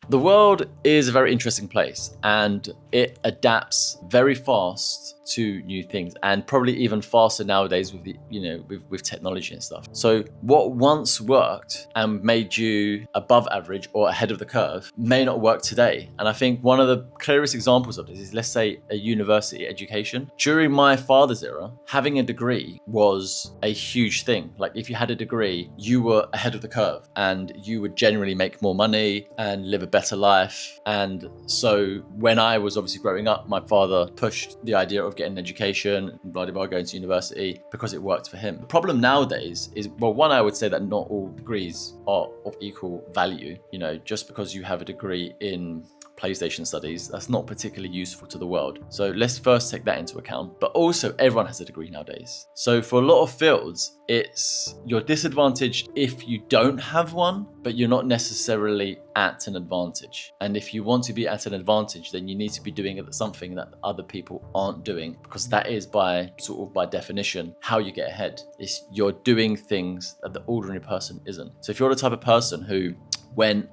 The world is a very interesting place and it adapts very fast to new things, and probably even faster nowadays with the, with technology and stuff. So what once worked and made you above average or ahead of the curve may not work today. And I think one of the clearest examples of this is, let's say, a university education. During my father's era, having a degree was a huge thing. Like if you had a degree, you were ahead of the curve and you would generally make more money and live a better life. And so when I was obviously growing up, my father pushed the idea of getting an education, blah, blah, blah, going to university because it worked for him. The problem nowadays is, well, one, I would say that not all degrees are of equal value. Just because you have a degree in PlayStation studies, that's not particularly useful to the world. So let's first take that into account. But also, everyone has a degree nowadays. So for a lot of fields, you're disadvantaged if you don't have one, but you're not necessarily at an advantage. And if you want to be at an advantage, then you need to be doing something that other people aren't doing, because that is by definition how you get ahead. You're doing things that the ordinary person isn't. So if you're the type of person who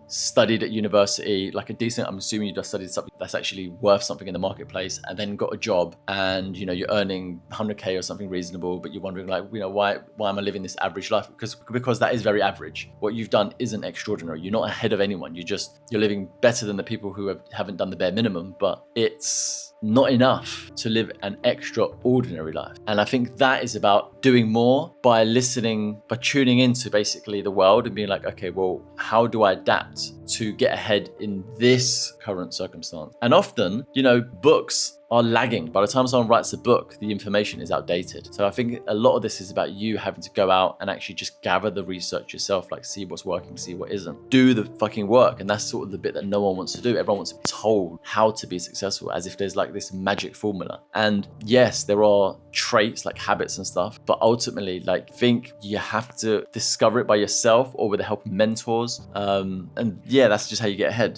studied at university, like a decent, I'm assuming you just studied something that's actually worth something in the marketplace, and then got a job and you're earning 100k or something reasonable, but you're wondering why am I living this average life? Because that is very average. What you've done isn't extraordinary. You're not ahead of anyone. You're living better than the people who haven't done the bare minimum, but it's not enough to live an extraordinary life. And I think that is about doing more by tuning into basically the world and being like, okay, well, how do I adapt to get ahead in this current circumstance? And often, books are lagging. By the time someone writes a book, the information is outdated. So I think a lot of this is about you having to go out and actually just gather the research yourself, like see what's working, see what isn't. Do the fucking work. And that's sort of the bit that no one wants to do. Everyone wants to be told how to be successful, as if there's like this magic formula. And yes, there are traits like habits and stuff, but ultimately, think you have to discover it by yourself or with the help of mentors. And yeah, that's just how you get ahead.